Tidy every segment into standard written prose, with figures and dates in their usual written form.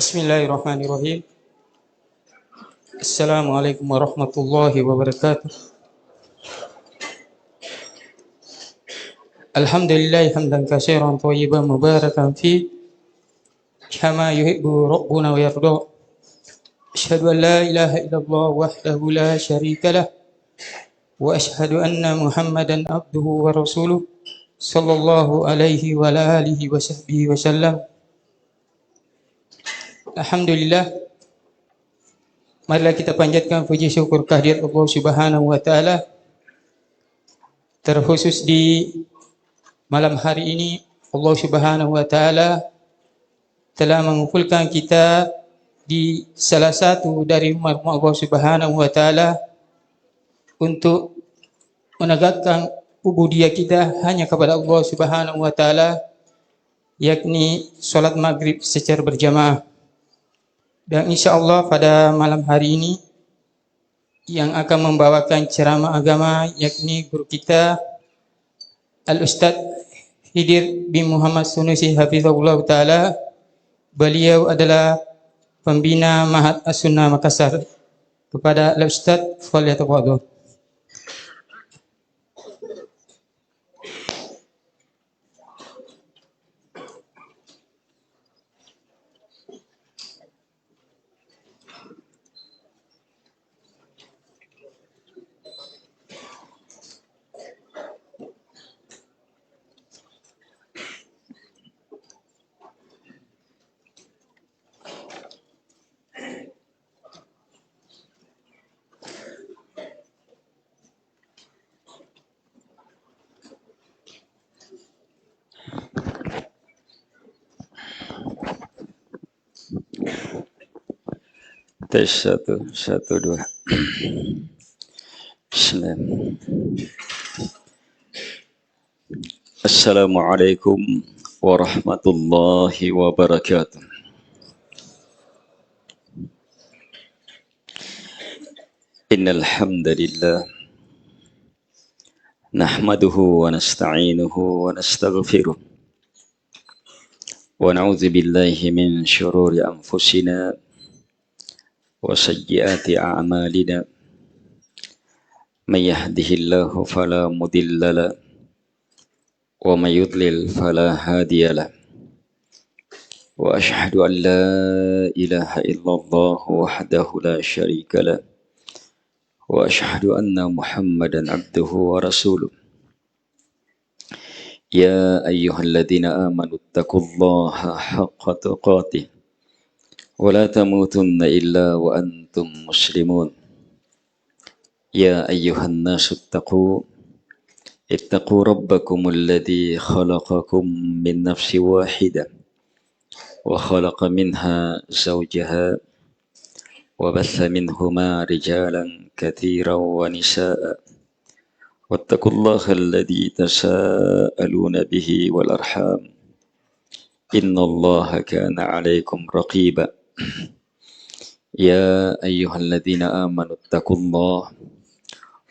Bismillahirrahmanirrahim. Assalamualaikum warahmatullahi wabarakatuh. Alhamdulillah hamdan katsiran thayyiban mubarakan fi kama yuhibbu rabbuna wa yarda. Asyhadu an la ilaha illallah wahdahu la syarika lah wa asyhadu anna Muhammadan abduhu wa rasuluh sallallahu alaihi wa alihi wa sahbihi wasallam. Alhamdulillah, marilah kita panjatkan puji syukur kehadirat Allah Subhanahu wa taala, terkhusus di malam hari ini Allah Subhanahu wa taala telah mengumpulkan kita di salah satu dari rumah Allah Subhanahu wa taala untuk menegakkan ubudiyah kita hanya kepada Allah Subhanahu wa taala, yakni salat maghrib secara berjamaah. Dan insyaallah pada malam hari ini yang akan membawakan ceramah agama yakni guru kita Al-Ustaz Hidir bin Muhammad Sunusi hafizahullah taala. Beliau adalah pembina Ma'had As-Sunnah Makassar. Kepada Al-Ustaz, falyatafadhal. Tes satu dua. Bismillah. Assalamualaikum warahmatullahi wabarakatuh. Innal hamdalillah nahmaduhu wa nasta'inuhu wa nastaghfiruh wa na'udzu billahi min syururi anfusina wa sayyiati a'malina. May yahdihillahu fala mudilla lahu wa may yudlil fala hadiya lahu. Wa asyhadu an la ilaha illallah wahdahu la syarika lahu wa asyhadu anna Muhammadan abduhu wa rasuluh. Ya ayyuhalladzina amanu taqullaha haqqa tuqatih wa la tamutunna illa wa antum muslimun. Ya ayyuhan nasu ittaqu rabbakumul ladzi khalaqakum min nafsin wahidah wa khalaqa minha zawjaha wa batha minhuma rijalan katsiran wa nisaa'a. Wattaqullaha alladzi tasaaluna bihi wal arham. Innallaha kana 'alaikum raqiba. Ya ayyuhalladzina amanu taqullaha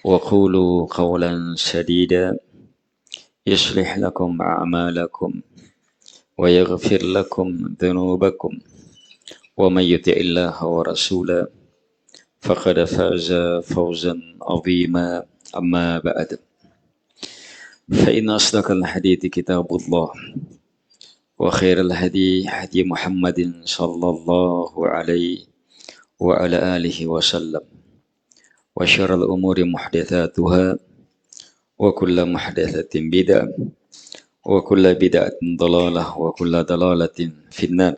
wa qulu qawlan sadida yuslih lakum a'malakum wa yaghfir lakum dhunubakum wa may yuti'illaha wa rasulahu faqad faza fawzan 'azima. Amma ba'd. Fa inna asdaqal hadithi kitabullah wa khairal hadi hadi Muhammadin sallallahu alaihi wa ala alihi wa sallam. Wa syarrul umuri muhdatsatuha wa kullu muhdatsatin bid'ah wa kullu bid'atin dhalalah wa kullu dhalalatin finnar.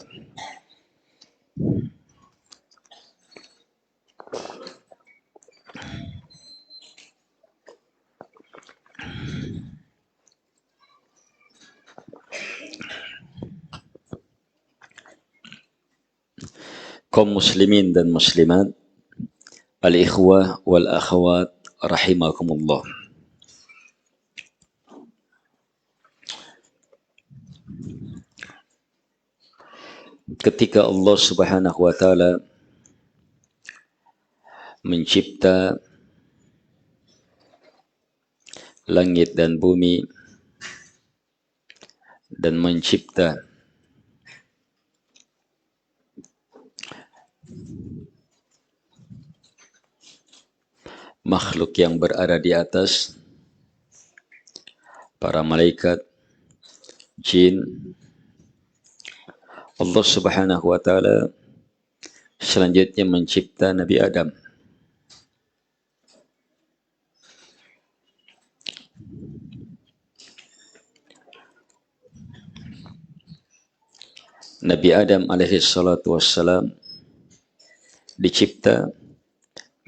Kaum muslimin dan muslimat, al-ikhwah wal akhwat rahimakumullah. Ketika Allah Subhanahu wa taala mencipta langit dan bumi dan mencipta makhluk yang berada di atas, para malaikat, jin, Allah Subhanahu wa taala selanjutnya mencipta Nabi Adam. Nabi Adam alaihi salatu wassalam dicipta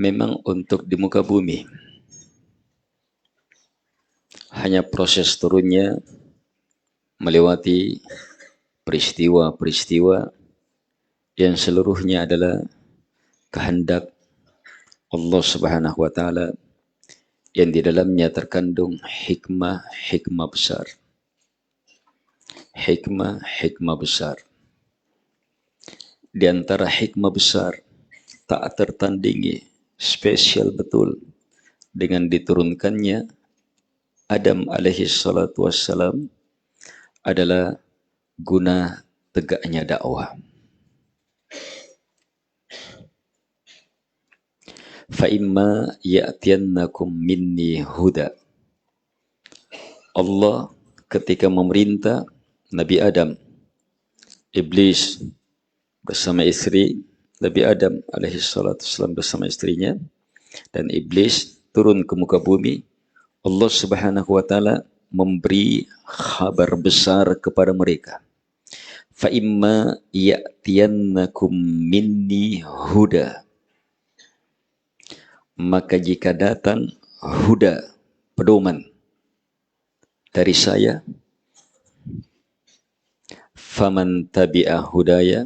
memang untuk di muka bumi. Hanya proses turunnya melewati peristiwa-peristiwa yang seluruhnya adalah kehendak Allah Subhanahu wa taala yang di dalamnya terkandung hikmah-hikmah besar. Hikmah-hikmah besar. Di antara hikmah besar tak tertandingi, spesial betul dengan diturunkannya Adam alaihi salatu wassalam adalah guna tegaknya dakwah. Fa imma ya'tiyannakum minni huda. Allah ketika memerintah Nabi Adam, Iblis bersama istri Nabi Adam alaihi salatu wassalam bersama istrinya, dan Iblis turun ke muka bumi, Allah Subhanahu wa taala memberi kabar besar kepada mereka. Fa imma ya'tiyannakum minni huda. Maka jika datang huda, pedoman dari saya, faman tabi'a hudaya,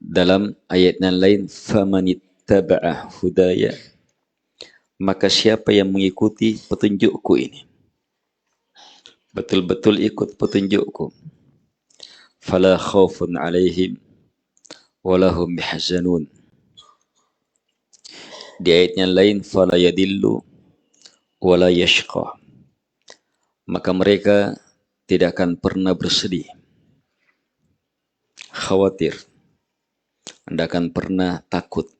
dalam ayat yang lain famanittaba'a hudaya, maka siapa yang mengikuti petunjukku ini, betul-betul ikut petunjukku, fala khaufun alaihim walahum yahzanun. Di ayat yang lain fala yadillu wala yashqa, maka mereka tidak akan pernah bersedih, khawatir, tidak akan pernah takut,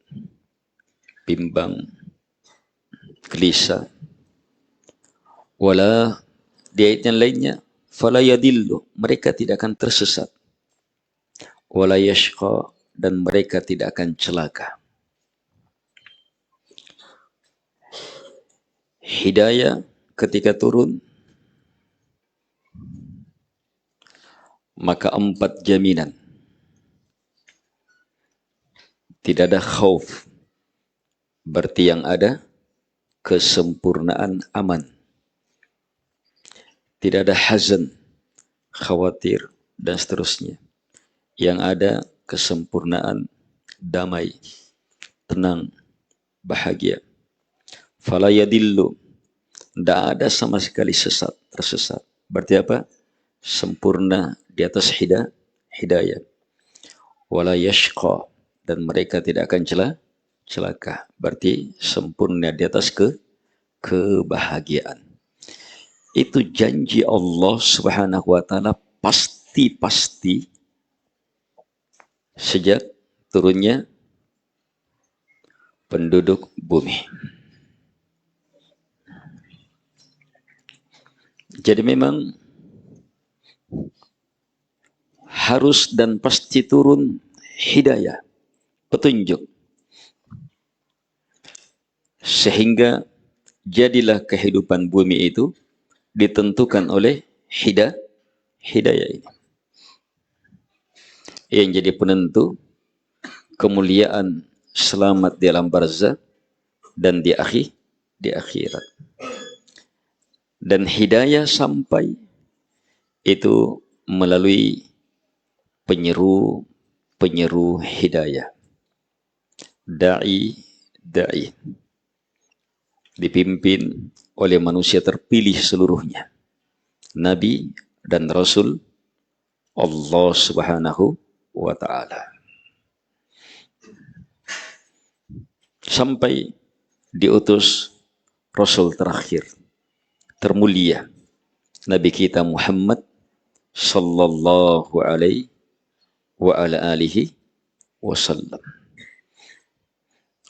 bimbang, gelisah. Wala, di ayat yang lainnya fala yadillu, mereka tidak akan tersesat, wala yashqa, dan mereka tidak akan celaka. Hidayah ketika turun, maka 4 jaminan. Tidak ada khauf, berarti yang ada kesempurnaan aman. Tidak ada hazan, khawatir, dan seterusnya. Yang ada kesempurnaan damai, tenang, bahagia. Fala yadillu, tidak ada sama sekali tersesat. Berarti apa? Sempurna di atas hidayah. Wala yashqa, dan mereka tidak akan celaka. Berarti sempurna di atas kebahagiaan. Itu janji Allah Subhanahu wa taala pasti sejak turunnya penduduk bumi. Jadi memang harus dan pasti turun hidayah, petunjuk, sehingga jadilah kehidupan bumi itu ditentukan oleh hidayah ini, yang jadi penentu kemuliaan selamat di alam barzakh dan di akhirat. Dan hidayah sampai itu melalui penyeru hidayah, dai dipimpin oleh manusia terpilih seluruhnya, nabi dan rasul Allah Subhanahu wa taala, sampai diutus rasul terakhir termulia Nabi kita Muhammad sallallahu alaihi wa ala alihi wasallam.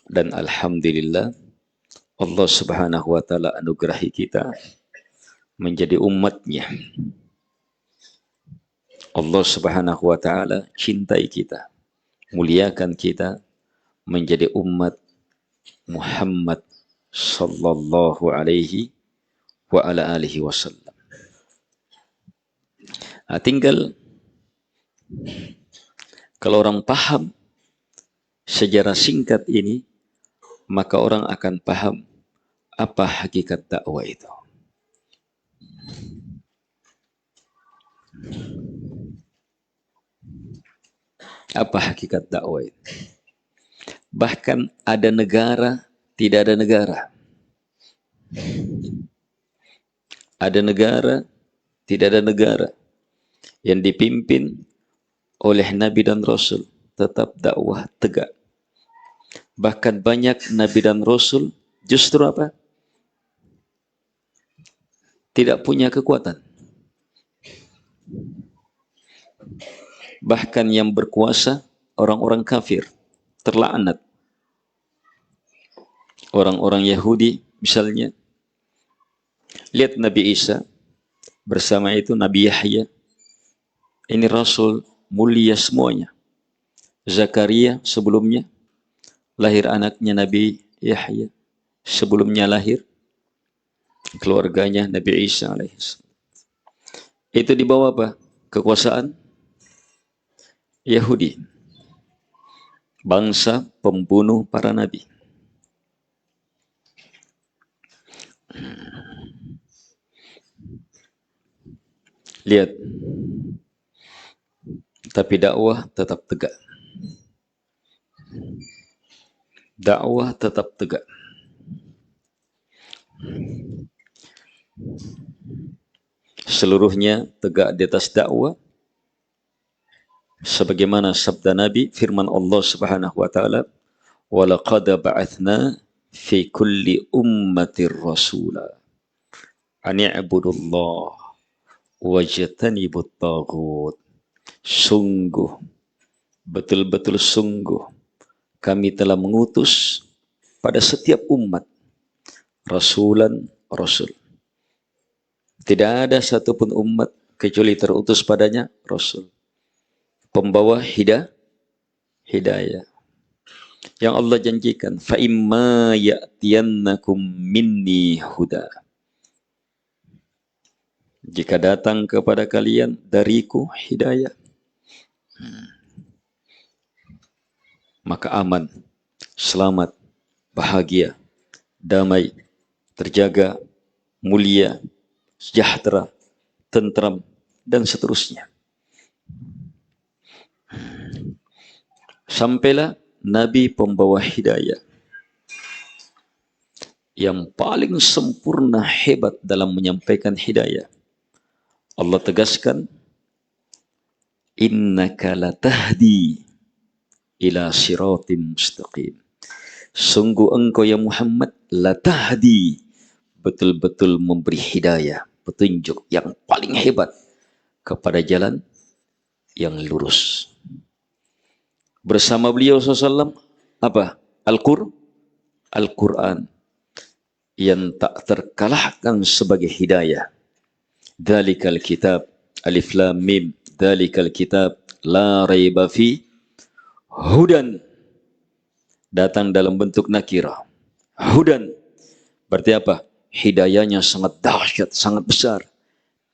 Dan alhamdulillah Allah Subhanahu wa taala anugerahi kita menjadi umatnya. Allah Subhanahu wa taala cintai kita, muliakan kita menjadi umat Muhammad sallallahu alaihi wa ala alihi wasallam. Nah, tinggal kalau orang paham sejarah singkat ini, maka orang akan paham apa hakikat dakwah itu. Apa hakikat dakwah itu? Bahkan ada negara, tidak ada negara. Ada negara, tidak ada negara yang dipimpin oleh Nabi dan Rasul, tetap dakwah tegak. Bahkan banyak Nabi dan Rasul justru apa? Tidak punya kekuatan. Bahkan yang berkuasa orang-orang kafir, terlaknat. Orang-orang Yahudi misalnya. Lihat Nabi Isa, bersama itu Nabi Yahya. Ini Rasul mulia semuanya. Zakaria sebelumnya, lahir anaknya Nabi Yahya. Sebelumnya lahir keluarganya Nabi Isa alaihissalam. Itu di bawah apa? Kekuasaan Yahudi, bangsa pembunuh para nabi. Lihat, tapi dakwah tetap tegak. Dakwah tetap tegak. Seluruhnya tegak di atas dakwah. Sebagaimana sabda Nabi, firman Allah Subhanahu wa taala, "Wa laqad ba'atsna fi kulli ummatir rasula an i'budullah wajtanibut taghut." Sungguh, betul-betul sungguh, kami telah mengutus pada setiap umat rasulan rasul. Tidak ada satupun umat kecuali terutus padanya rasul, pembawa hidayah. Yang Allah janjikan, fa imma ya'tiyannakum minni huda. Jika datang kepada kalian dariku hidayah, maka aman, selamat, bahagia, damai, terjaga, mulia, sejahtera, tentram, dan seterusnya. Sampailah Nabi pembawa hidayah yang paling sempurna, hebat dalam menyampaikan hidayah. Allah tegaskan, innaka latahdi ila siratim mustaqim. Sungguh engkau ya Muhammad latahdi, betul-betul memberi hidayah, petunjuk yang paling hebat kepada jalan yang lurus. Bersama beliau SAW apa? Al-Quran yang tak terkalahkan sebagai hidayah. Dzalikal kitab, alif lam mim, dzalikal kitab la raiba fi hudan, datang dalam bentuk nakirah. Hudan berarti apa? Hidayahnya sangat dahsyat, sangat besar.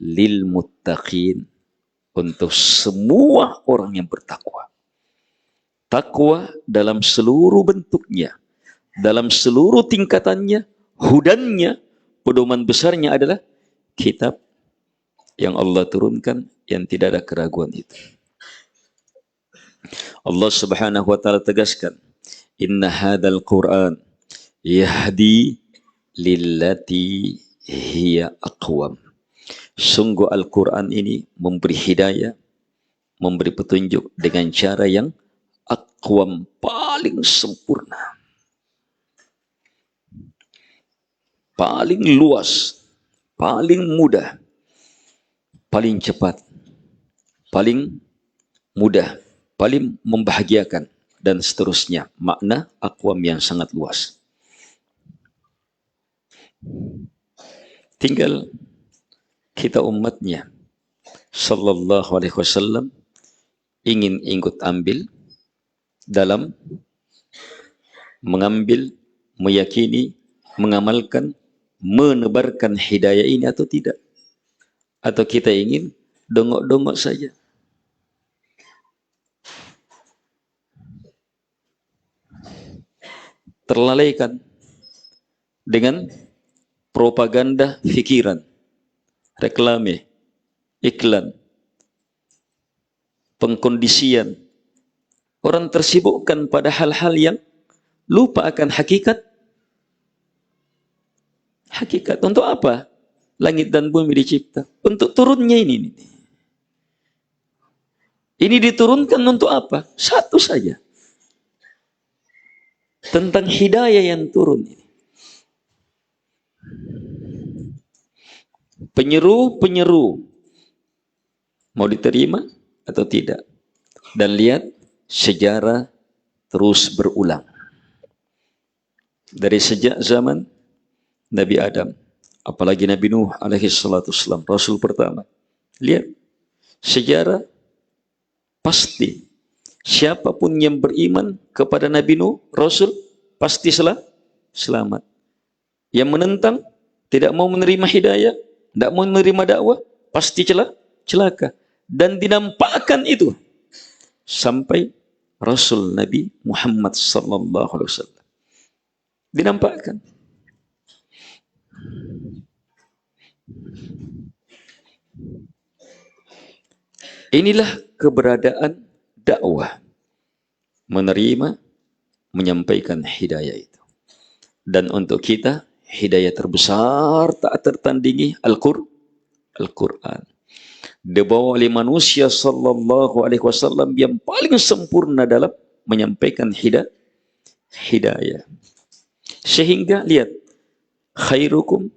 Lil muttaqin, untuk semua orang yang bertakwa. Takwa dalam seluruh bentuknya, dalam seluruh tingkatannya, hudannya, pedoman besarnya adalah kitab yang Allah turunkan, yang tidak ada keraguan itu. Allah Subhanahu wa taala tegaskan, inna hadzal Qur'an yahdi lillati hiya aqwam. Sungguh Al-Quran ini memberi hidayah, memberi petunjuk dengan cara yang aqwam, paling sempurna, paling luas, paling mudah, paling cepat, paling mudah, paling membahagiakan, dan seterusnya. Makna aqwam yang sangat luas. Tinggal kita umatnya sallallahu alaihi wasallam ingin ikut ambil dalam mengambil, meyakini, mengamalkan, menebarkan hidayah ini atau tidak. Atau kita ingin dongok-dongok saja. Terlalaikan dengan propaganda fikiran, reklame, iklan, pengkondisian. Orang tersibukkan pada hal-hal yang lupa akan hakikat. Hakikat untuk apa? Langit dan bumi dicipta. Untuk turunnya ini. Ini diturunkan untuk apa? Satu saja. Tentang hidayah yang turun ini. Penyeru-penyeru mau diterima atau tidak. Dan lihat sejarah terus berulang. Dari sejak zaman Nabi Adam, apalagi Nabi Nuh alaihi salatu wassalam, Rasul pertama. Lihat sejarah pasti siapapun yang beriman kepada Nabi Nuh, Rasul, pasti selamat. Yang menentang, tidak mau menerima hidayah, tidak mau menerima dakwah, pasti celaka. Dan dinampakkan itu sampai Rasul Nabi Muhammad sallallahu alaihi wasallam. Dinampakkan. Inilah keberadaan dakwah. Menerima, menyampaikan hidayah itu. Dan untuk kita, hidayah terbesar tak tertandingi Al-Quran. Dibawa oleh manusia sallallahu alaihi wasallam yang paling sempurna dalam menyampaikan hidayah. Sehingga lihat, khairukum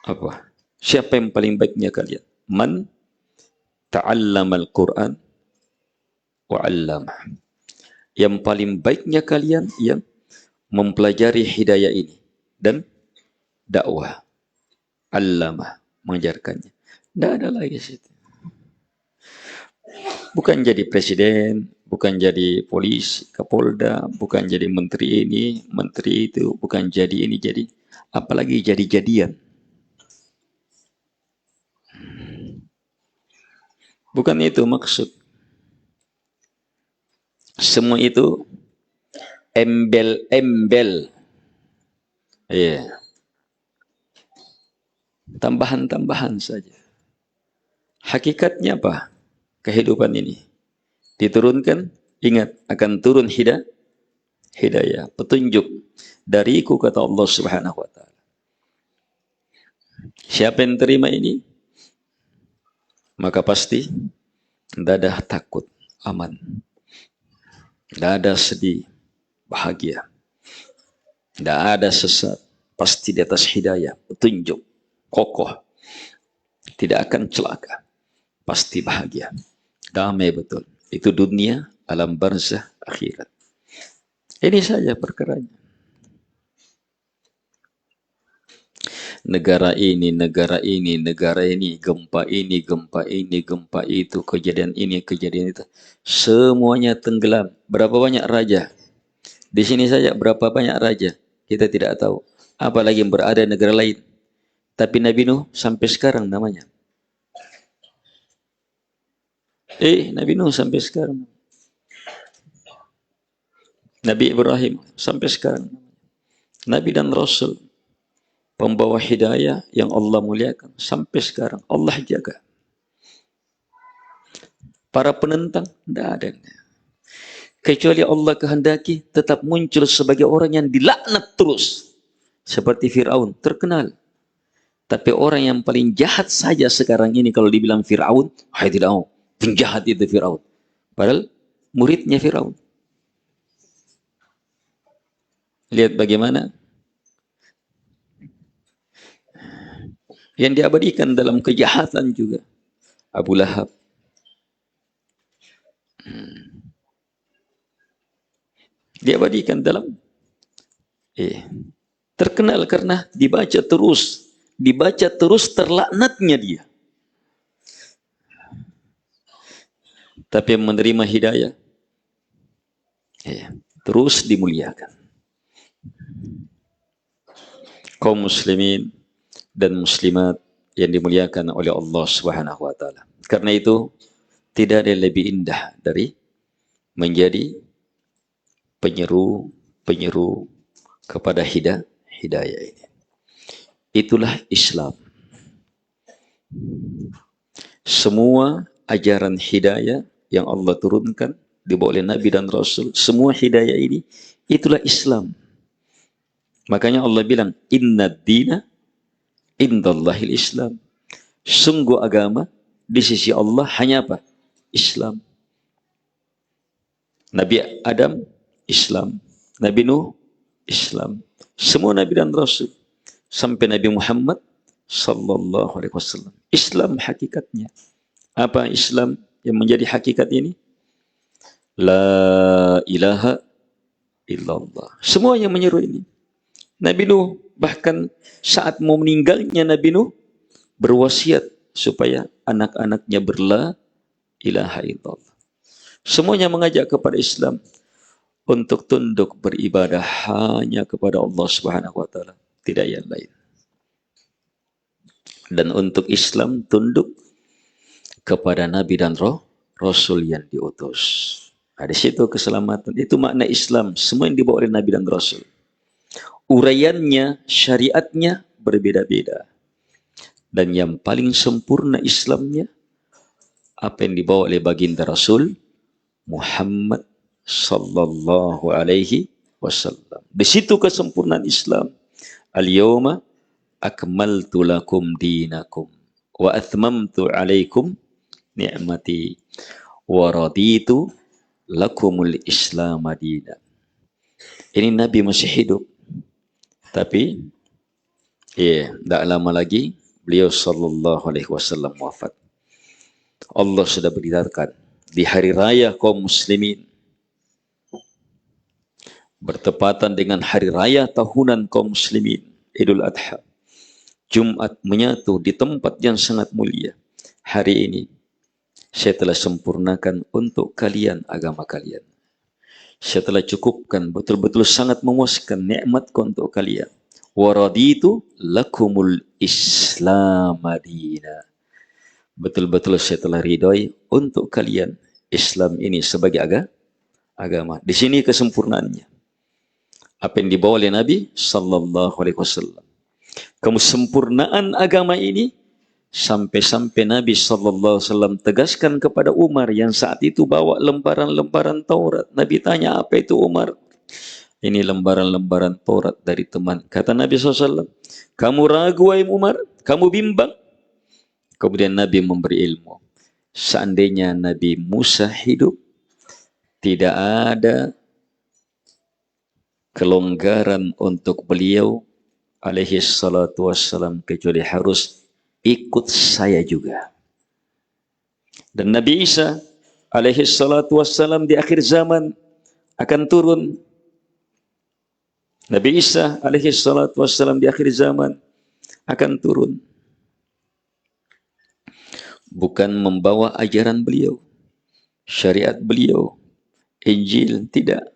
apa? Siapa yang paling baiknya kalian? Man ta'allamal Quran wa 'allamah. Yang paling baiknya kalian yang mempelajari hidayah ini dan dakwah. 'Allamah, mengajarkannya. Tidak ada lagi situ. Bukan jadi presiden, bukan jadi polisi, kapolda, bukan jadi menteri ini, menteri itu, bukan jadi ini, jadi apalagi jadi-jadian. Bukan itu maksud. Semua itu embel-embel. Iya. Tambahan-tambahan saja. Hakikatnya apa? Kehidupan ini diturunkan, ingat akan turun hidayah, petunjuk dariku, kata Allah Subhanahu wa taala. Siapa yang terima ini, maka pasti tidak ada takut, aman. Tidak ada sedih, bahagia. Tidak ada sesat, pasti di atas hidayah, petunjuk, kokoh. Tidak akan celaka, pasti bahagia. Damai betul. Itu dunia, alam barzah, akhirat. Ini saja perkaranya. Negara ini, negara ini, negara ini, gempa ini, gempa ini, gempa itu, kejadian ini, kejadian itu. Semuanya tenggelam. Berapa banyak raja? Di sini saja berapa banyak raja? Kita tidak tahu. Apalagi yang berada di negara lain. Tapi Nabi Nuh sampai sekarang namanya. Nabi Nuh sampai sekarang. Nabi Ibrahim sampai sekarang. Nabi dan Rasul, pembawa hidayah yang Allah muliakan, sampai sekarang Allah jaga. Para penentang tidak ada. Kecuali Allah kehendaki tetap muncul sebagai orang yang dilaknat terus. Seperti Fir'aun, terkenal. Tapi orang yang paling jahat saja sekarang ini kalau dibilang Fir'aun, hai tidak mau. Penjahat itu Fir'aun. Padahal muridnya Fir'aun. Lihat bagaimana yang diabadikan dalam kejahatan juga. Abu Lahab. Diabadikan dalam terkenal karena dibaca terus dibaca terus terlaknatnya dia. Tapi yang menerima hidayah, ya, terus dimuliakan. Kaum muslimin dan muslimat yang dimuliakan oleh Allah Subhanahu wa taala. Karena itu tidak ada yang lebih indah dari menjadi penyeru kepada hidayah ini. Itulah Islam. Semua ajaran hidayah yang Allah turunkan dibawa oleh Nabi dan Rasul, semua hidayah ini itulah Islam. Makanya Allah bilang, inna dina indallahil Islam. Sungguh agama di sisi Allah hanya apa? Islam. Nabi Adam, Islam. Nabi Nuh, Islam. Semua Nabi dan Rasul. Sampai Nabi Muhammad sallallahu alaihi wasallam. Islam hakikatnya. Apa Islam yang menjadi hakikat ini? La ilaha illallah. Semua yang menyeru ini. Nabi Nuh bahkan saat mau meninggalnya Nabi Nuh berwasiat supaya anak-anaknya berla ilaha illallah. Semuanya mengajak kepada Islam untuk tunduk beribadah hanya kepada Allah Subhanahu wa taala, tidak yang lain. Dan untuk Islam tunduk kepada Nabi dan Rasul yang diutus. Di situ keselamatan. Itu makna Islam. Semua yang dibawa oleh Nabi dan Rasul. Uraiannya, syariatnya berbeda-beda. Dan yang paling sempurna Islamnya, apa yang dibawa oleh baginda Rasul Muhammad sallallahu alaihi wasallam. Di situ kesempurnaan Islam. Al-yawma akmaltu lakum dinakum wa atmamtu alaikum ni'mati wa raditu lakumul Islam madina. Ini Nabi masih hidup. Tapi tidak lama lagi beliau sallallahu alaihi wasallam wafat. Allah sudah beritakan di hari raya kaum muslimin bertepatan dengan hari raya tahunan kaum muslimin Idul Adha. Jumat menyatu di tempat yang sangat mulia. Hari ini saya telah sempurnakan untuk kalian agama kalian. Saya telah cukupkan, betul-betul sangat memuaskan nikmatku untuk kalian. Wa raditu lakumul Islam madina. Betul-betul saya telah ridhoi untuk kalian Islam ini sebagai agama. Di sini kesempurnaannya. Apa yang dibawa oleh Nabi sallallahu alaihi wasallam. Kesempurnaan agama ini sampai-sampai Nabi sallallahu alaihi wasallam tegaskan kepada Umar yang saat itu bawa lembaran-lembaran Taurat. Nabi tanya, apa itu Umar? Ini lembaran-lembaran Taurat dari teman. Kata Nabi SAW, kamu ragu wahai Umar? Kamu bimbang? Kemudian Nabi memberi ilmu. Seandainya Nabi Musa hidup, tidak ada kelonggaran untuk beliau alaihi salatu wassalam kecuali harus ikut saya juga. Dan Nabi Isa alaihi salatu wassalam di akhir zaman akan turun. Nabi Isa alaihi salatu wassalam di akhir zaman akan turun. Bukan membawa ajaran beliau, syariat beliau, Injil, tidak.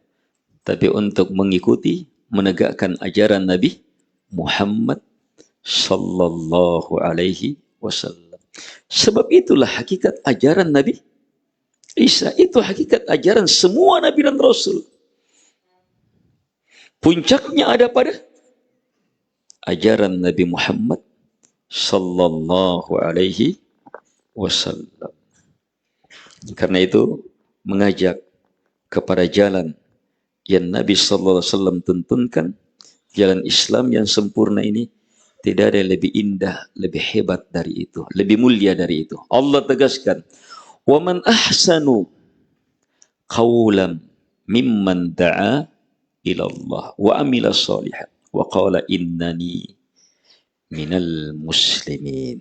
Tapi untuk mengikuti, menegakkan ajaran Nabi Muhammad sallallahu alaihi wasallam. Sebab itulah hakikat ajaran Nabi Isa. Itu hakikat ajaran semua Nabi dan Rasul. Puncaknya ada pada ajaran Nabi Muhammad sallallahu alaihi wasallam. Karena itu mengajak kepada jalan yang Nabi sallallahu alaihi wasallam tuntunkan, jalan Islam yang sempurna ini. Tidak ada yang lebih indah, lebih hebat dari itu, lebih mulia dari itu. Allah tegaskan, "Wa man ahsanu qawlan mimman da'a ila Allah wa amila shalihan wa qala innani minal muslimin."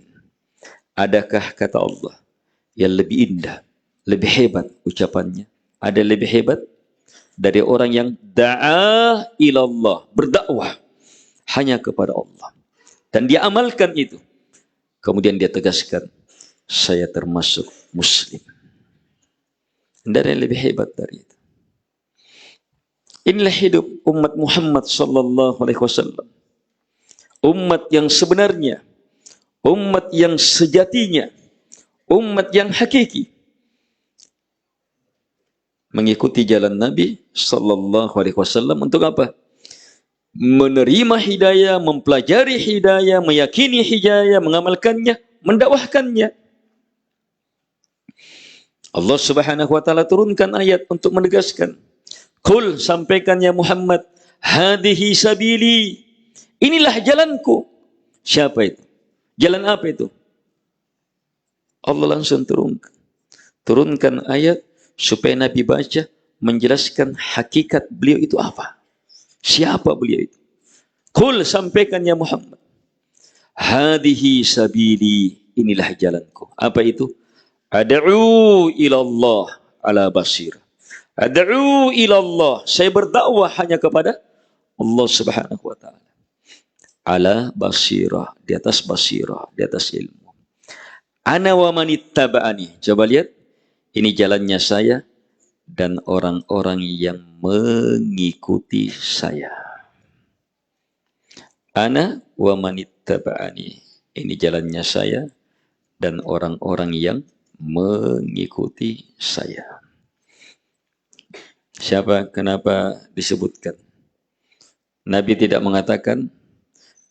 Adakah kata Allah yang lebih indah, lebih hebat ucapannya? Ada lebih hebat dari orang yang da'a ila Allah, berdakwah hanya kepada Allah. dan dia amalkan itu. Kemudian dia tegaskan, saya termasuk muslim. Tidak ada yang lebih hebat dari itu. Inilah hidup umat Muhammad sallallahu alaihi wasallam. Umat yang sebenarnya, umat yang sejatinya, umat yang hakiki. Mengikuti jalan Nabi sallallahu alaihi wasallam untuk apa? Menerima hidayah, mempelajari hidayah, meyakini hidayah, mengamalkannya, mendakwahkannya. Allah Subhanahu wa taala turunkan ayat untuk menegaskan. Qul, sampaikan ya Muhammad, hadhihi sabili. Inilah jalanku. Siapa itu? Jalan apa itu? Allah langsung turunkan ayat supaya Nabi baca, menjelaskan hakikat beliau itu apa. Siapa beliau itu? Qul, sampaikan ya Muhammad, hadhihi sabili, inilah jalanku. Apa itu? Ad'u ilallah ala basir. Ad'u ilallah, saya berdakwah hanya kepada Allah Subhanahu wa taala. Ala basirah, di atas basirah, di atas ilmu. Ana wa manittaba'ani. Coba lihat, ini jalannya saya dan orang-orang yang mengikuti saya. Ana wa manittaba'ani. Ini jalannya saya dan orang-orang yang mengikuti saya. Siapa? Kenapa disebutkan? Nabi tidak mengatakan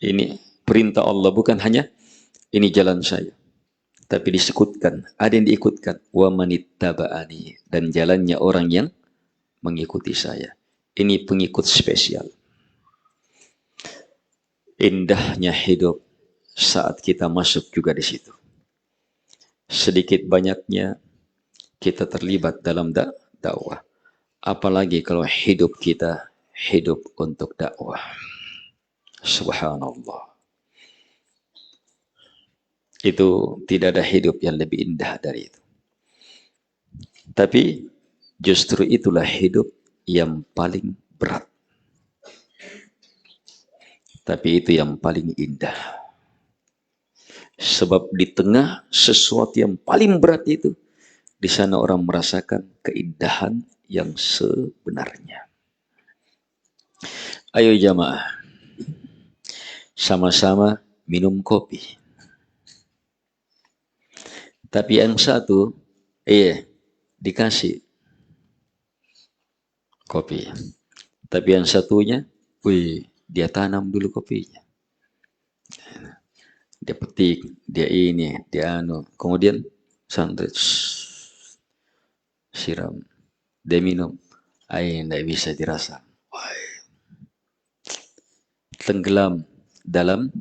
ini perintah Allah, bukan hanya ini jalan saya. Tapi disebutkan, ada yang diikutkan. Wa manittaba'ani, dan jalannya orang yang mengikuti saya. Ini pengikut spesial. Indahnya hidup saat kita masuk juga di situ. Sedikit banyaknya kita terlibat dalam dakwah. Apalagi kalau hidup kita hidup untuk dakwah. Subhanallah. Itu tidak ada hidup yang lebih indah dari itu. Tapi justru itulah hidup yang paling berat. Tapi itu yang paling indah. Sebab di tengah sesuatu yang paling berat itu, di sana orang merasakan keindahan yang sebenarnya. Ayo jamaah, sama-sama minum kopi. Tapi yang satu, dikasih kopi. Tapi yang satunya, dia tanam dulu kopinya. Dia petik, dia ini, dia kemudian sandwich, siram, dia minum, air tidak bisa dirasa. Tenggelam dalam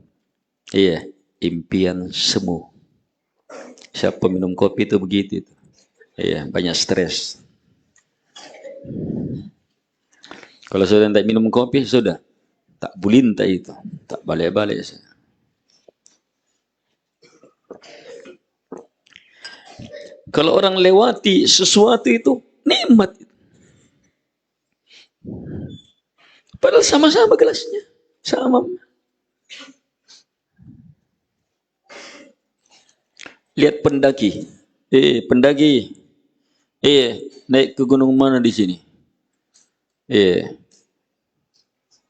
impian semu. Siapa minum kopi itu begitu itu. Banyak stres. Kalau sudah tidak minum kopi, sudah tak bulinta itu, tak balik-balik. Kalau orang lewati sesuatu itu nikmat. Padahal sama-sama gelasnya, sama. Lihat pendaki, naik ke gunung mana di sini?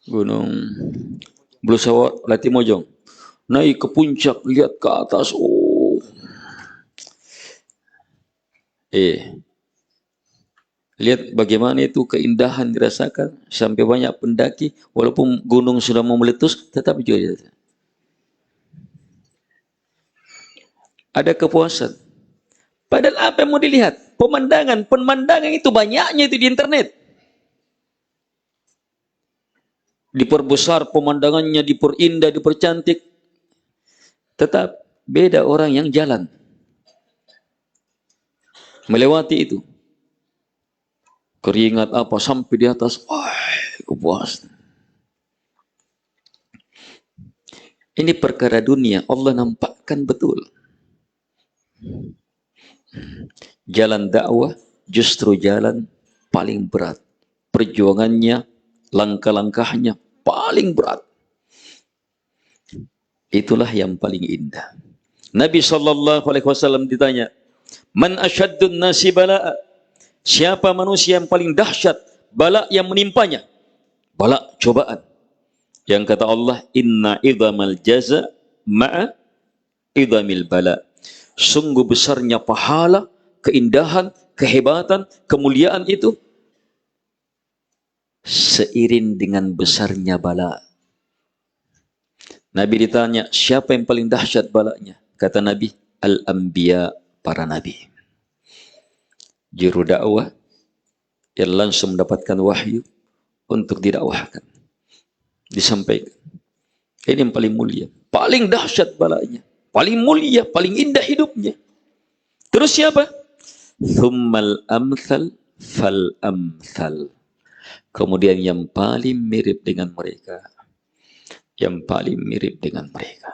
Gunung Blusawat, Latimojong. Naik ke puncak, lihat ke atas, lihat bagaimana itu keindahan dirasakan sampai banyak pendaki, walaupun gunung sudah mau meletus, tetap juga ada kepuasan. Padahal apa yang mau dilihat? Pemandangan itu banyaknya itu di internet. Diperbesar pemandangannya, diperindah, dipercantik. Tetap beda orang yang jalan melewati itu. Keringat apa sampai di atas, kepuasan. Ini perkara dunia, Allah nampakkan betul. Jalan dakwah justru jalan paling berat. Perjuangannya, langkah-langkahnya paling berat. Itulah yang paling indah. Nabi SAW ditanya, Man asyaddun nasi bala'a? Siapa manusia yang paling dahsyat bala yang menimpanya? Bala, cobaan. Yang kata Allah, Inna idhamal jaza ma'a idhamil bala. Sungguh besarnya pahala, keindahan, kehebatan, kemuliaan itu seiring dengan besarnya bala. Nabi ditanya, siapa yang paling dahsyat balanya? Kata Nabi, Al-Anbiya, para Nabi. Juru dakwah yang langsung mendapatkan wahyu untuk didakwahkan. Disampaikan. Ini yang paling mulia. Paling dahsyat balanya. Paling mulia, paling indah hidupnya. Terus siapa? Thummal amthal fal amthal. Kemudian yang paling mirip dengan mereka. Yang paling mirip dengan mereka.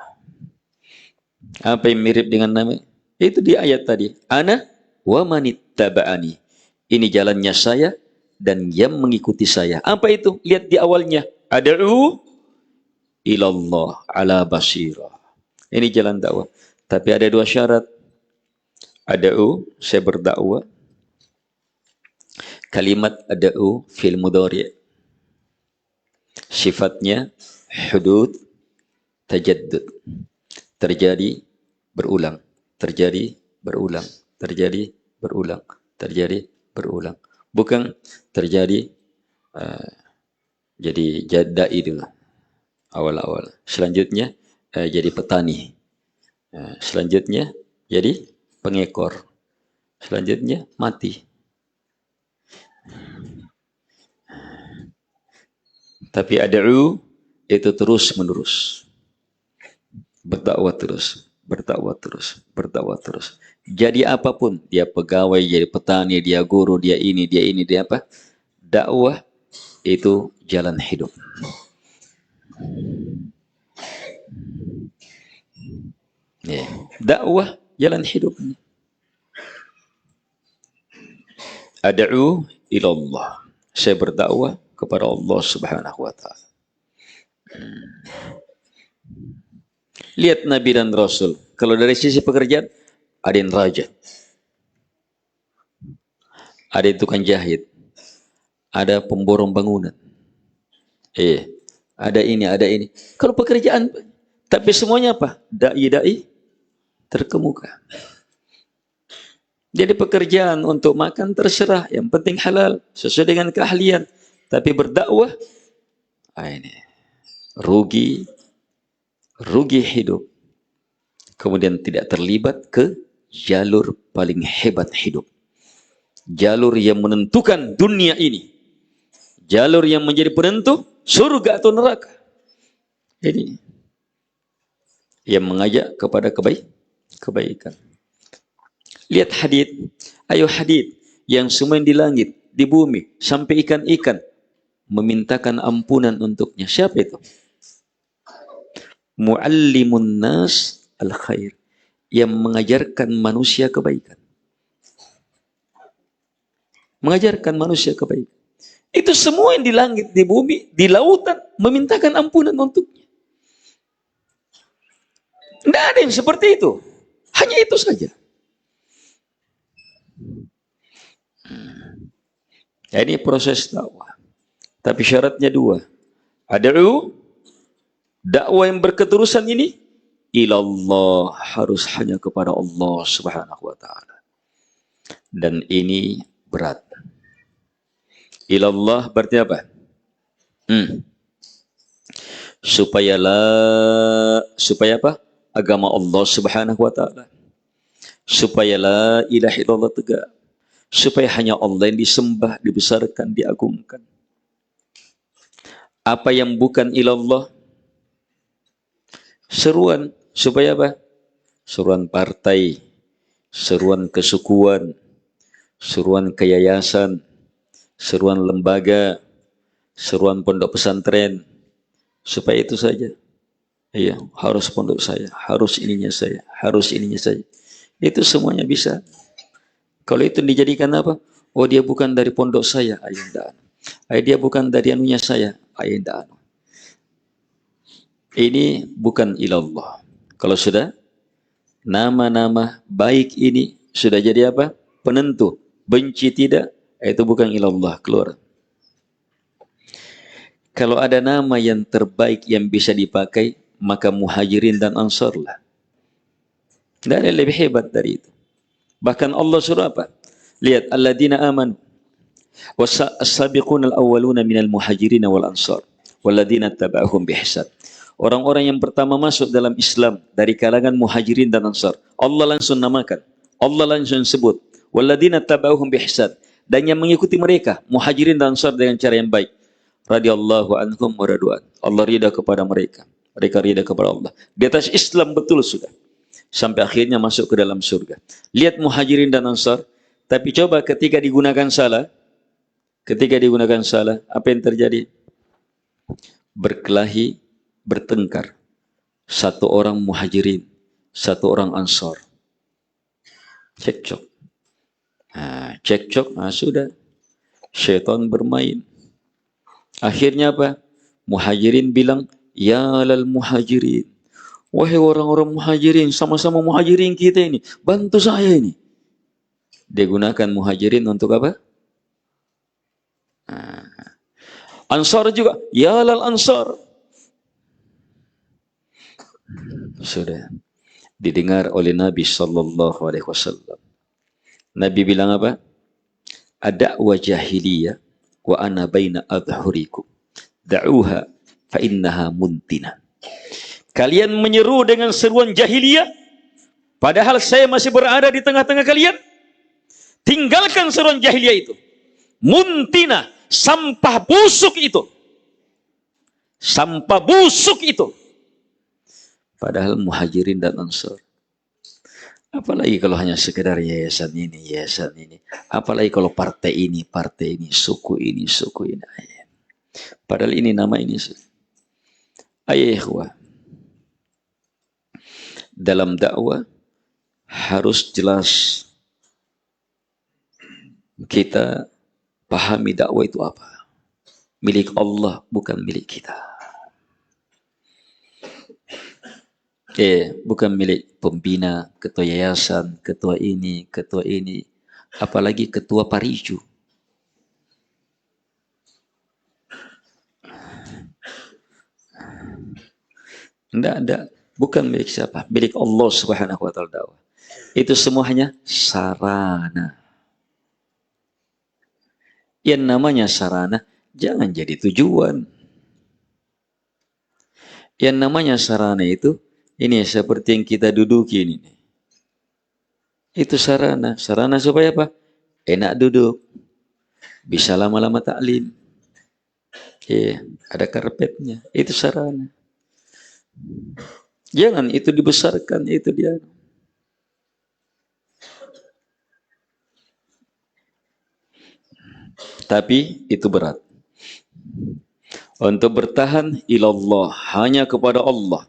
Apa yang mirip dengan nama? Itu di ayat tadi. Ana wa manittaba'ani. Ini jalannya saya dan yang mengikuti saya. Apa itu? Lihat di awalnya. Ad'u ilallah ala basirah. Ini jalan dakwah. Tapi ada dua syarat. Ad'u, saya berdakwah. Kalimat ad'u fil mudhari'. Sifatnya hudud tajaddud. Terjadi berulang, terjadi berulang, terjadi berulang, terjadi berulang. Bukan terjadi jadi jadai dulu awal-awal. Selanjutnya jadi petani. Selanjutnya jadi pengekor. Selanjutnya mati. Tapi ad'u itu terus menerus. Berdakwah terus, berdakwah terus, berdakwah terus. Jadi apapun, dia pegawai, jadi petani, dia guru, dia ini, dia apa? Dakwah itu jalan hidup. Ya. Dakwah jalan hidup. Ad'u ilallah. Saya berdakwah kepada Allah Subhanahu wa taala. Lihat Nabi dan Rasul. Kalau dari sisi pekerjaan, ada yang raja. Ada yang tukang jahit. Ada pemborong bangunan. Ada ini, ada ini. Kalau pekerjaan, tapi semuanya apa? Dai-dai terkemuka. Jadi pekerjaan untuk makan terserah. Yang penting halal. Sesuai dengan keahlian. Tapi berdakwah, ini rugi hidup. Kemudian tidak terlibat ke jalur paling hebat hidup. Jalur yang menentukan dunia ini. Jalur yang menjadi penentu surga atau neraka. Ini yang mengajak kepada kebaikan. Lihat hadits. Ayo hadits yang semua di langit, di bumi, sampai ikan-ikan memintakan ampunan untuknya. Siapa itu? Muallimun nas al-khair, yang mengajarkan manusia kebaikan. Mengajarkan manusia kebaikan. Itu semua yang di langit, di bumi, di lautan memintakan ampunan untuknya. Tidak ada yang seperti itu. Hanya itu saja. Ya, ini proses dakwah. Tapi syaratnya dua. Ad'u, dakwah yang berketerusan ini ilallah, harus hanya kepada Allah Subhanahu wa taala. Dan ini berat. Ilallah berarti apa? Supaya apa? Agama Allah Subhanahu wa taala. Supaya la ilaha illallah tegak. Supaya hanya Allah yang disembah, dibesarkan, diagungkan. Apa yang bukan ilallah? Seruan. Supaya apa? Seruan partai, seruan kesukuan, seruan keyayasan, seruan lembaga, seruan pondok pesantren. Supaya itu saja. Iya, harus pondok saya, harus ininya saya, harus ininya saya. Itu semuanya bisa. Kalau itu dijadikan apa? Oh, dia bukan dari pondok saya, ayo ndak. Dia bukan dari anunya saya, ayo ndak. Ini bukan ilallah. Kalau sudah nama-nama baik ini sudah jadi apa? Penentu. Benci tidak, itu bukan ilallah, keluar. Kalau ada nama yang terbaik yang bisa dipakai, maka muhajirin dan ansar lah. Tidak ada yang lebih hebat dari itu. Bahkan Allah suruh apa? Lihat, alladzina amanu was-sabiquna al-awwaluna minal muhajirin wal ansar walladzina taba'ahum bihsan. Orang-orang yang pertama masuk dalam Islam dari kalangan muhajirin dan ansar, Allah langsung namakan, Allah langsung sebut, walladzina taba'ahum bihsan, dan yang mengikuti mereka, muhajirin dan ansar dengan cara yang baik. Radhiyallahu anhum wa radu'an. Allah ridha kepada mereka. Mereka ridha kepada Allah. Di atas Islam betul sudah. Sampai akhirnya masuk ke dalam surga. Lihat muhajirin dan ansar. Tapi coba ketika digunakan salah, apa yang terjadi? Berkelahi, bertengkar. Satu orang muhajirin, satu orang ansar. Cekcok. Sudah. Syaitan bermain. Akhirnya apa? Muhajirin bilang, ya lal muhajirin. Wahai orang-orang muhajirin, sama-sama muhajirin kita ini. Bantu saya ini. Dia gunakan muhajirin untuk apa? Ansar juga, ya lal ansar. Sudah didengar oleh Nabi sallallahu alaihi wasallam. Nabi bilang apa? Ada wajahiliyah wa ana baina adhurikum da'uha fa innaha muntina. Kalian menyeru dengan seruan jahiliyah padahal saya masih berada di tengah-tengah kalian. Tinggalkan seruan jahiliyah itu. Muntina, sampah busuk itu. Sampah busuk itu. Padahal muhajirin dan ansar. Apalagi kalau hanya sekedar yayasan ini. Apalagi kalau partai ini, suku ini. Padahal ini nama ini. Ayahwa. Dalam dakwah harus jelas kita pahami dakwah itu apa. Milik Allah, bukan milik kita. Bukan milik pembina, ketua yayasan, ketua ini, apalagi ketua pariju. Tidak, bukan milik siapa, milik Allah Subhanahu wa taala dakwah. Itu semua hanya sarana. Yang namanya sarana jangan jadi tujuan. Yang namanya sarana itu ini seperti yang kita duduki ini. Itu sarana. Sarana supaya apa? Enak duduk. Bisa lama-lama taklim. Ada karpetnya. Itu sarana. Jangan itu dibesarkan, itu dia. Tapi itu berat. Untuk bertahan ilallah, hanya kepada Allah.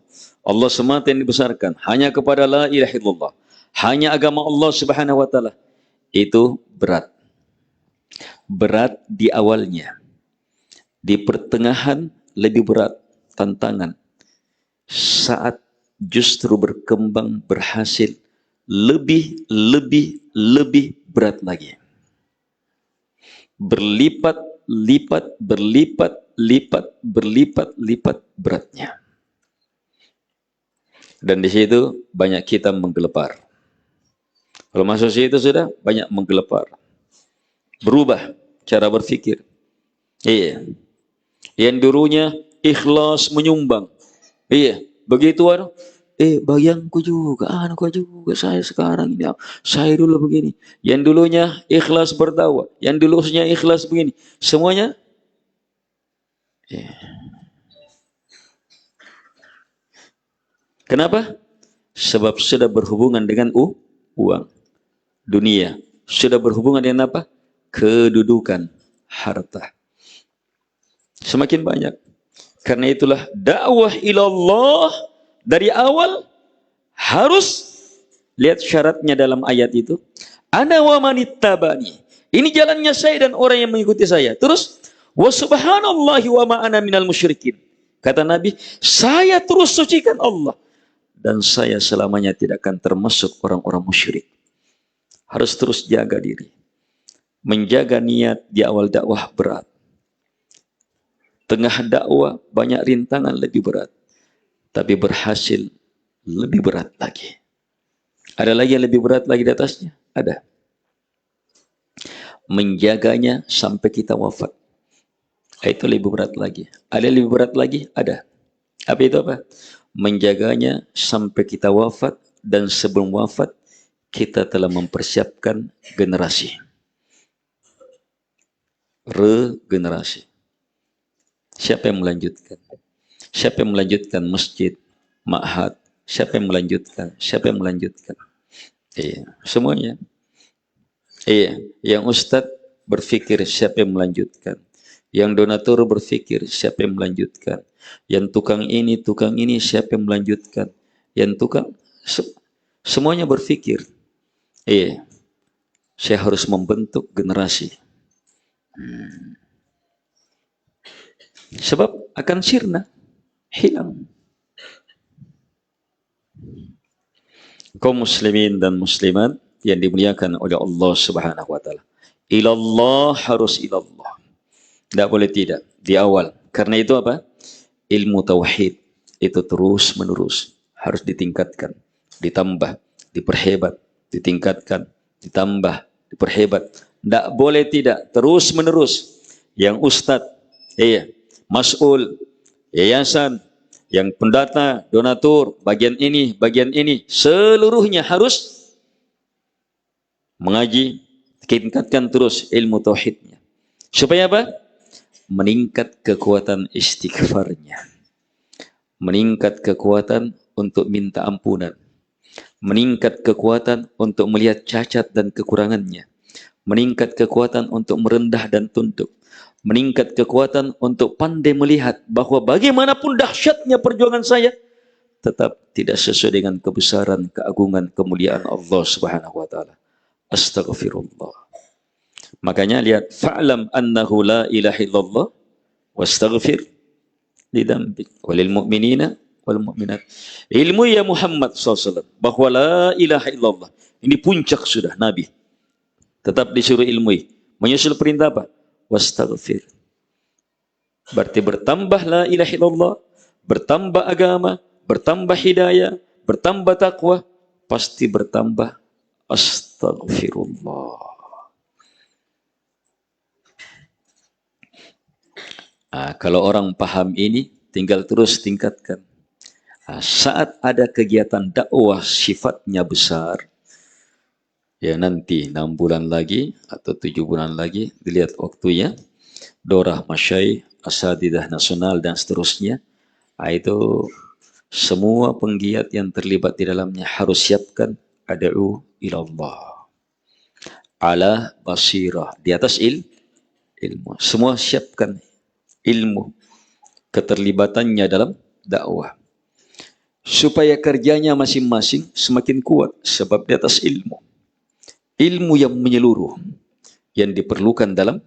Allah semata yang dibesarkan, hanya kepada la ilaha illallah, hanya agama Allah Subhanahu wa taala. Itu berat. Berat di awalnya. Di pertengahan lebih berat tantangan. Saat justru berkembang, berhasil, lebih berat lagi. Berlipat beratnya. Dan di situ banyak kita menggelepar. Kalau masuk situ sudah banyak menggelepar. Berubah cara berpikir. Yang dulunya ikhlas menyumbang. Begitu bagianku juga, anakku juga, saya sekarang ini, saya dulu begini. Yang dulunya ikhlas berdakwah, yang dulunya ikhlas begini. Semuanya kenapa? Sebab sudah berhubungan dengan uang, dunia. Sudah berhubungan dengan apa? Kedudukan, harta. Semakin banyak. Karena itulah dakwah ilallah dari awal harus lihat syaratnya dalam ayat itu. Ana wa manittabani. Ini jalannya saya dan orang yang mengikuti saya. Terus wa subhanallahi wa ma ana minal musyrikin. Kata Nabi, saya terus sucikan Allah. Dan saya selamanya tidak akan termasuk orang-orang musyrik. Harus terus jaga diri. Menjaga niat di awal dakwah berat. Tengah dakwah banyak rintangan lebih berat. Tapi berhasil lebih berat lagi. Ada lagi yang lebih berat lagi di atasnya? Ada. Menjaganya sampai kita wafat. Itu lebih berat lagi. Ada yang lebih berat lagi? Ada. Apa itu apa? Menjaganya sampai kita wafat, dan sebelum wafat kita telah mempersiapkan generasi. Regenerasi. Siapa yang melanjutkan? Siapa yang melanjutkan masjid, ma'had? Siapa yang melanjutkan? Siapa yang melanjutkan? Iya, semuanya. Iya, yang ustadz berpikir siapa yang melanjutkan. Yang donatur berpikir siapa yang melanjutkan. Yang tukang ini siapa yang melanjutkan. Yang tukang, semuanya berpikir. Iya, saya harus membentuk generasi. Sebab akan sirna, hilang. Kaum muslimin dan muslimat yang dimuliakan oleh Allah Subhanahu wa taala. Ilallah, harus ilallah. Tidak boleh tidak di awal. Karena itu apa? Ilmu tauhid itu terus menerus harus ditingkatkan, ditambah, diperhebat, ditingkatkan, ditambah, diperhebat. Tidak boleh tidak, terus menerus. Yang ustadz, mas'ul, yayasan, yang pendata, donatur, bagian ini, seluruhnya harus mengaji, tingkatkan terus ilmu tauhidnya. Supaya apa? Meningkat kekuatan istighfarnya. Meningkat kekuatan untuk minta ampunan. Meningkat kekuatan untuk melihat cacat dan kekurangannya. Meningkat kekuatan untuk merendah dan tunduk. Meningkat kekuatan untuk pandai melihat bahwa bagaimanapun dahsyatnya perjuangan saya, tetap tidak sesuai dengan kebesaran, keagungan, kemuliaan Allah Subhanahu wa taala. Astaghfirullah. Makanya lihat, fa'lam annahu la ilaha illallah wastaghfir lidambik walil mu'minina wal mu'minat. Ilmu ya Muhammad SAW bahwa la ilaha illallah. Ini puncak sudah Nabi. Tetap disuruh ilmui. Menyusul perintah apa? Wastaghfir. Berarti bertambah la ilaha illallah, bertambah agama, bertambah hidayah, bertambah takwa, pasti bertambah astaghfirullah. Kalau orang paham ini, tinggal terus tingkatkan. Saat ada kegiatan dakwah sifatnya besar, ya nanti 6 bulan lagi atau 7 bulan lagi, dilihat waktunya, dorah masyayikh, asatidzah nasional dan seterusnya, itu semua penggiat yang terlibat di dalamnya harus siapkan ad'u ilallah ala basirah, di atas ilmu. Semua siapkan ilmu, keterlibatannya dalam dakwah, supaya kerjanya masing-masing semakin kuat, sebab di atas ilmu yang menyeluruh yang diperlukan dalam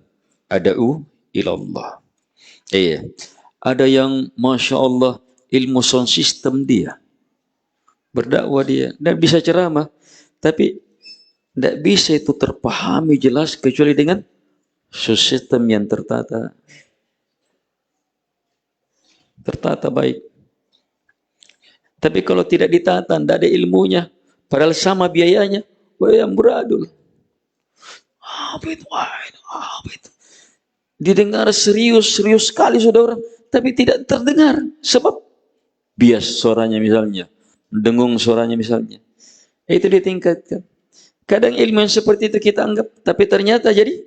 ad'u ilallah. Ada yang Masya Allah ilmu sound system dia, berdakwah dia, tidak bisa ceramah, tapi tidak bisa itu terpahami jelas kecuali dengan sistem yang tertata baik. Tapi kalau tidak ditata, tidak ada ilmunya, padahal sama biayanya, yang beradul. Apa itu? Didengar serius sekali saudara, tapi tidak terdengar. Sebab bias suaranya misalnya, dengung suaranya misalnya. Itu ditingkatkan. Kadang ilmu yang seperti itu kita anggap, tapi ternyata jadi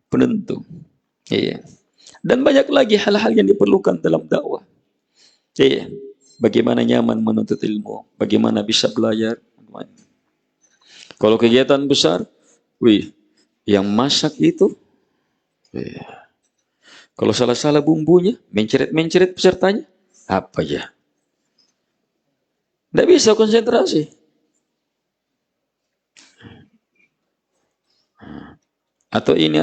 penentu. Dan banyak lagi hal-hal yang diperlukan dalam dakwah. Bagaimana nyaman menuntut ilmu, bagaimana bisa belajar. Kalau kegiatan besar, yang masak itu, kalau salah-salah bumbunya, menceret pesertanya, apa ya? Tidak bisa konsentrasi. Atau ini,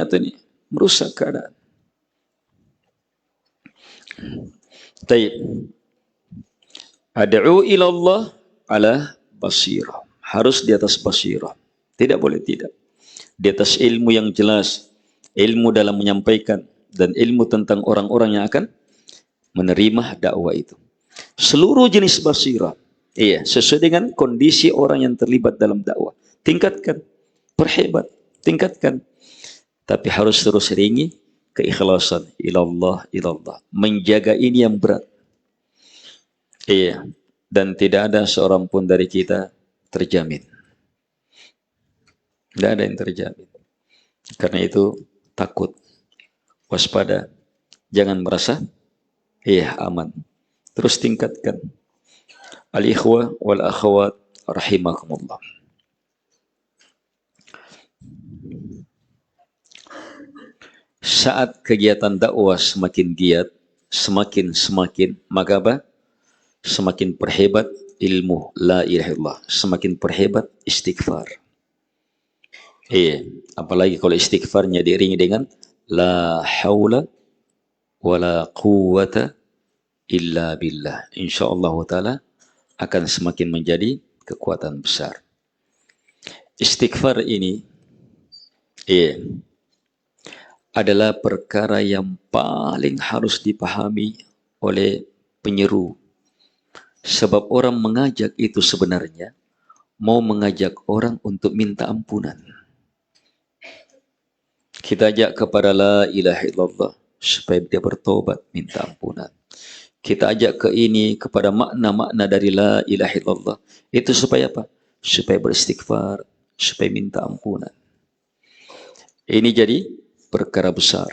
merusak keadaan. Taib. Ad'u ilallah ala basirah. Harus di atas basirah. Tidak boleh tidak. Di atas ilmu yang jelas, ilmu dalam menyampaikan, dan ilmu tentang orang-orang yang akan menerima dakwah itu. Seluruh jenis basirah, iya, sesuai dengan kondisi orang yang terlibat dalam dakwah. Tingkatkan, perhebat, tingkatkan. Tapi harus terus ringi keikhlasan. Ilallah, ilallah. Menjaga ini yang berat. Iya. Dan tidak ada seorang pun dari kita terjamin. Tidak ada yang terjamin. Karena itu takut, waspada, jangan merasa iya aman. Terus tingkatkan. Al-ikhwah wal akhwat rahimakumullah. Saat kegiatan dakwah semakin giat, semakin maka apa? Semakin perhebat ilmu la ilaha illallah, semakin perhebat istighfar. Iya, apalagi kalau istighfarnya diiringi dengan la haula wala quwwata illa billah. Insyaallah taala akan semakin menjadi kekuatan besar. Istighfar ini iya, adalah perkara yang paling harus dipahami oleh penyeru. Sebab orang mengajak itu sebenarnya mau mengajak orang untuk minta ampunan. Kita ajak kepada la ilaha illallah supaya dia bertobat, minta ampunan. Kita ajak ke ini kepada makna-makna dari la ilaha illallah. Itu supaya apa? Supaya beristighfar, supaya minta ampunan. Ini jadi perkara besar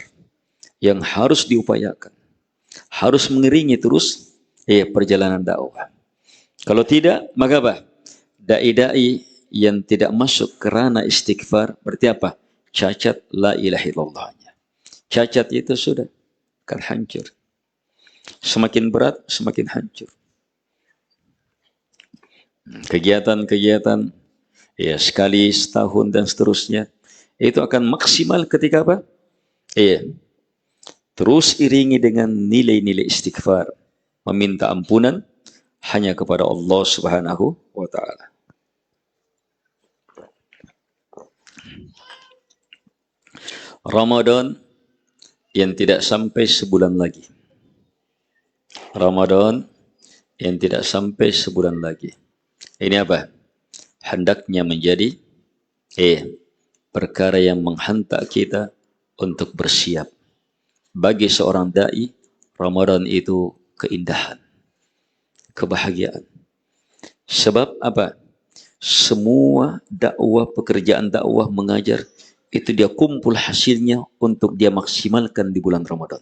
yang harus diupayakan. Harus mengiringi terus perjalanan dakwah. Kalau tidak, maka apa? Dai-dai yang tidak masuk ke ranah istighfar berarti apa? Cacat la ilaha illallahnya. Cacat itu sudah akan hancur. Semakin berat, semakin hancur. Kegiatan-kegiatan ya sekali setahun dan seterusnya itu akan maksimal ketika apa? Iya. Terus iringi dengan nilai-nilai istighfar, meminta ampunan hanya kepada Allah Subhanahu wa taala. Ramadan yang tidak sampai sebulan lagi. Ramadan yang tidak sampai sebulan lagi. Ini apa? Hendaknya menjadi perkara yang menghantar kita untuk bersiap. Bagi seorang dai, Ramadan itu keindahan, kebahagiaan. Sebab apa? Semua dakwah, pekerjaan dakwah, mengajar, itu dia kumpul hasilnya untuk dia maksimalkan di bulan Ramadan.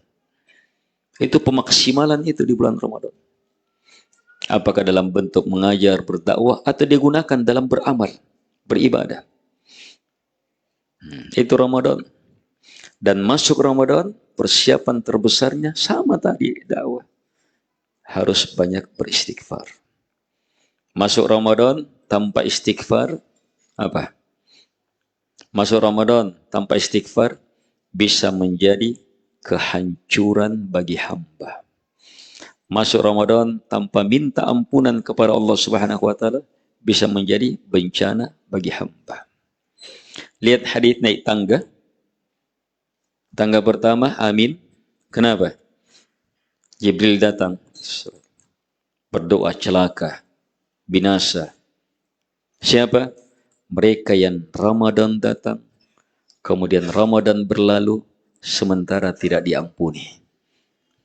Itu pemaksimalan itu di bulan Ramadan. Apakah dalam bentuk mengajar, berdakwah, atau digunakan dalam beramal, beribadah. Itu Ramadan. Dan masuk Ramadan, persiapan terbesarnya sama tadi dakwah. Harus banyak beristighfar. Masuk Ramadan tanpa istighfar, apa? Masuk Ramadan tanpa istighfar bisa menjadi kehancuran bagi hamba. Masuk Ramadan tanpa minta ampunan kepada Allah Subhanahu wa taala bisa menjadi bencana bagi hamba. Lihat hadis naik tangga. Tangga pertama, amin. Kenapa? Jibril datang. Berdoa celaka, binasa. Siapa? Mereka yang Ramadan datang, kemudian Ramadan berlalu, sementara tidak diampuni.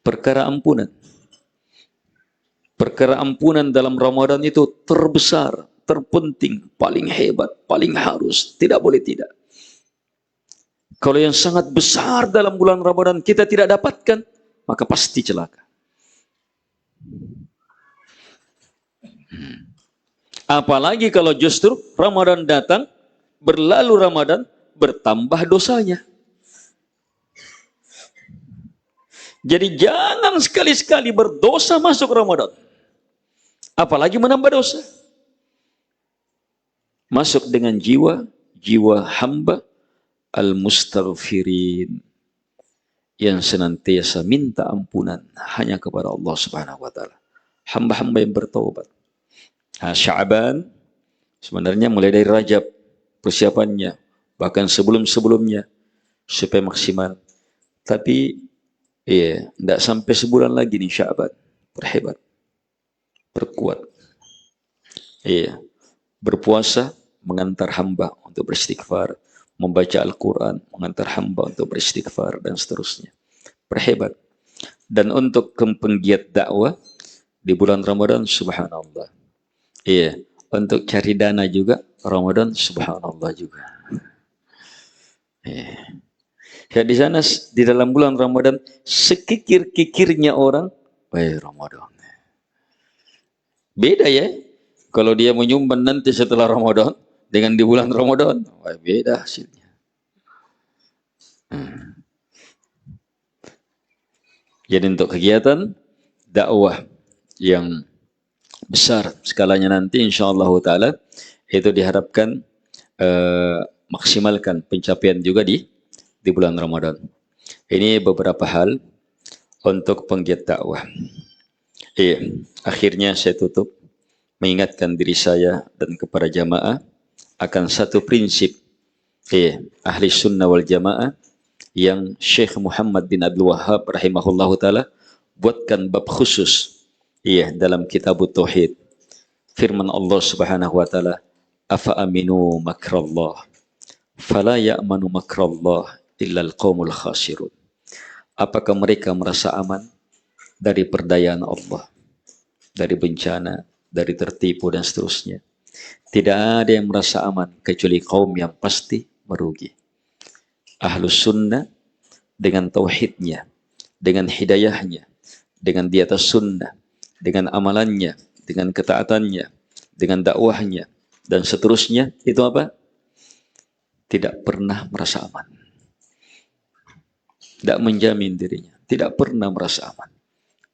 Perkara ampunan. Perkara ampunan dalam Ramadan itu terbesar, terpenting, paling hebat, paling harus. Tidak boleh tidak. Kalau yang sangat besar dalam bulan Ramadan kita tidak dapatkan, maka pasti celaka. Apalagi kalau justru Ramadan datang, berlalu Ramadan, bertambah dosanya. Jadi jangan sekali-sekali berdosa masuk Ramadan. Apalagi menambah dosa. Masuk dengan jiwa hamba al-mustaghfirin, yang senantiasa minta ampunan hanya kepada Allah Subhanahu wa taala. Hamba-hamba yang bertaubat. Nah, Sya'ban sebenarnya mulai dari Rajab persiapannya, bahkan sebelum-sebelumnya supaya maksimal. Tapi tidak sampai sebulan lagi nih Sya'ban. Perhebat, perkuat. Berpuasa mengantar hamba untuk beristighfar, membaca Al-Quran mengantar hamba untuk beristighfar, dan seterusnya. Perhebat. Dan untuk penggiat dakwah di bulan Ramadan, subhanallah. Untuk cari dana juga Ramadan, subhanallah juga. Ya, di sana di dalam bulan Ramadan sekikir-kikirnya orang, Ramadan. Beda ya. Kalau dia menyumbang nanti setelah Ramadan dengan di bulan Ramadan, beda hasilnya. Jadi untuk kegiatan dakwah yang besar skalanya nanti insyaallah taala itu diharapkan maksimalkan pencapaian juga di bulan Ramadan. Ini beberapa hal untuk penggiat dakwah. Akhirnya saya tutup mengingatkan diri saya dan kepada jamaah akan satu prinsip ahli sunnah wal jamaah yang Syekh Muhammad bin Abdul Wahhab rahimahullahu taala buatkan bab khusus dalam kitab Tauhid. Firman Allah Subhanahu wa taala, "Afa aminu makrallah fala ya'manu makrallah illa al-qaumul khasirun." Apakah mereka merasa aman dari perdayaan Allah, dari bencana, dari tertipu dan seterusnya? Tidak ada yang merasa aman kecuali kaum yang pasti merugi. Ahlus sunnah dengan tauhidnya, dengan hidayahnya, dengan di atas sunnah, dengan amalannya, dengan ketaatannya, dengan dakwahnya, dan seterusnya, itu apa? Tidak pernah merasa aman. Tidak menjamin dirinya, tidak pernah merasa aman.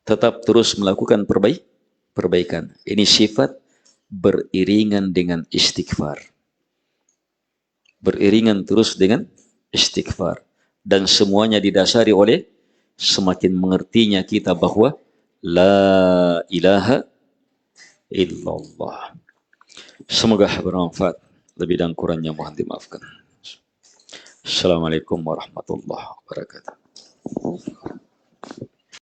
Tetap terus melakukan perbaikan. Ini sifat beriringan dengan istighfar. Beriringan terus dengan istighfar. Dan semuanya didasari oleh semakin mengertinya kita bahwa la ilaha illallah. Semoga bermanfaat. Lebih dan kurangnya mohon dimaafkan. Assalamualaikum warahmatullahi wabarakatuh.